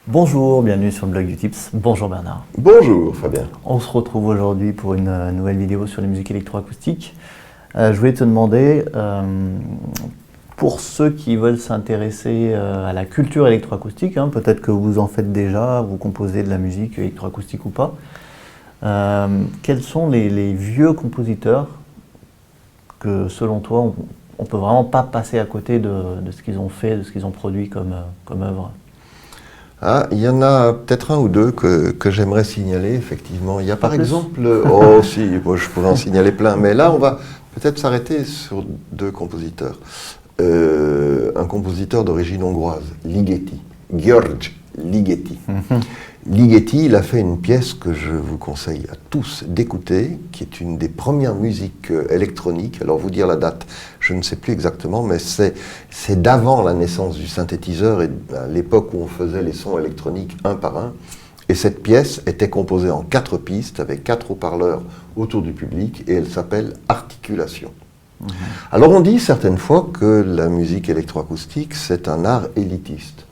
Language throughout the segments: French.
Bonjour, bienvenue sur le blog du Tips. Bonjour Bernard. Bonjour Fabien. On se retrouve aujourd'hui pour une nouvelle vidéo sur les musiques électroacoustiques. Je voulais te demander, pour ceux qui veulent s'intéresser à la culture électroacoustique, peut-être que vous en faites déjà, vous composez de la musique électroacoustique ou pas, quels sont les vieux compositeurs que selon toi on ne peut vraiment pas passer à côté de ce qu'ils ont fait, de ce qu'ils ont produit comme œuvre? Ah, il y en a peut-être un ou deux que j'aimerais signaler, effectivement. Il y a par exemple... Oh si, moi, je pourrais en signaler plein, mais là on va peut-être s'arrêter sur deux compositeurs. Un compositeur d'origine hongroise, Ligeti, György Ligeti. Ligeti, il a fait une pièce que je vous conseille à tous d'écouter, qui est une des premières musiques électroniques. Alors vous dire la date, je ne sais plus exactement, mais c'est d'avant la naissance du synthétiseur et à l'époque où on faisait les sons électroniques un par un. Et cette pièce était composée en 4 pistes avec 4 haut-parleurs autour du public et elle s'appelle Articulation. Alors on dit certaines fois que la musique électroacoustique c'est un art élitiste.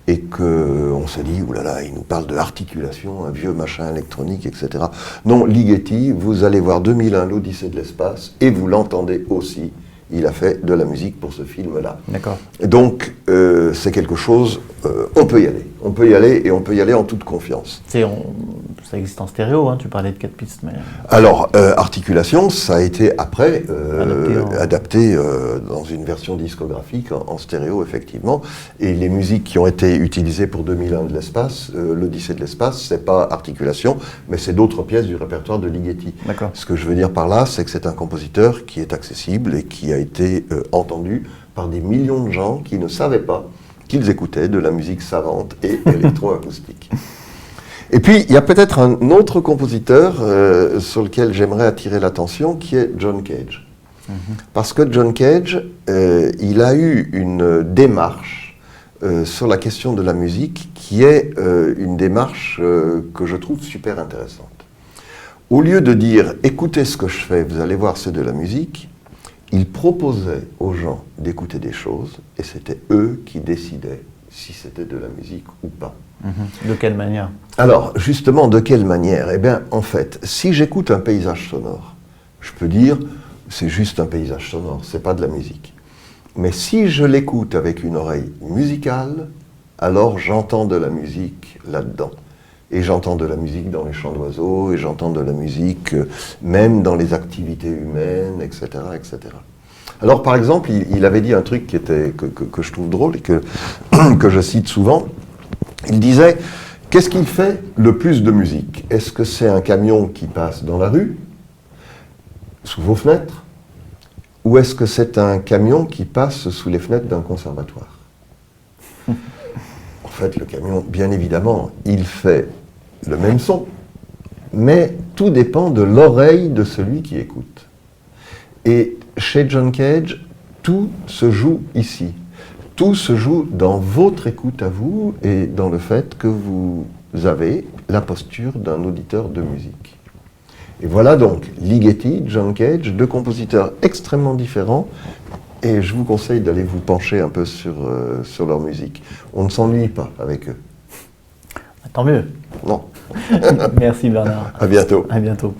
Et qu'on se dit, oulala, il nous parle de articulation, un vieux machin électronique, etc. Non, Ligeti, vous allez voir 2001, l'Odyssée de l'espace, et vous l'entendez aussi, il a fait de la musique pour ce film-là. D'accord. Donc, c'est quelque chose, on peut y aller et on peut y aller en toute confiance. Ça existe en stéréo, tu parlais de 4 pistes. Mais... Alors, Articulation, ça a été après adapté dans une version discographique en stéréo, effectivement. Et les musiques qui ont été utilisées pour 2001 de l'espace, l'Odyssée de l'espace, c'est pas Articulation, mais c'est d'autres pièces du répertoire de Ligeti. D'accord. Ce que je veux dire par là, c'est que c'est un compositeur qui est accessible et qui a été entendu par des millions de gens qui ne savaient pas qu'ils écoutaient de la musique savante et électroacoustique. Et puis, il y a peut-être un autre compositeur sur lequel j'aimerais attirer l'attention, qui est John Cage. Parce que John Cage, il a eu une démarche sur la question de la musique qui est une démarche que je trouve super intéressante. Au lieu de dire « écoutez ce que je fais, vous allez voir, c'est de la musique », il proposait aux gens d'écouter des choses et c'était eux qui décidaient si c'était de la musique ou pas. De quelle manière? Alors, justement, de quelle manière? Eh bien, en fait, si j'écoute un paysage sonore, je peux dire, c'est juste un paysage sonore, c'est pas de la musique. Mais si je l'écoute avec une oreille musicale, alors j'entends de la musique là-dedans. Et j'entends de la musique dans les chants d'oiseaux, et j'entends de la musique même dans les activités humaines, etc., etc. Alors, par exemple, il avait dit un truc que je trouve drôle et que je cite souvent. Il disait, qu'est-ce qui fait le plus de musique? Est-ce que c'est un camion qui passe dans la rue, sous vos fenêtres? Ou est-ce que c'est un camion qui passe sous les fenêtres d'un conservatoire? En fait, le camion, bien évidemment, il fait le même son, mais tout dépend de l'oreille de celui qui écoute. Et chez John Cage, tout se joue ici. Tout se joue dans votre écoute à vous et dans le fait que vous avez la posture d'un auditeur de musique. Et voilà donc Ligeti, John Cage, deux compositeurs extrêmement différents et je vous conseille d'aller vous pencher un peu sur leur musique. On ne s'ennuie pas avec eux. Tant mieux. Non. Merci Bernard. À bientôt. À bientôt.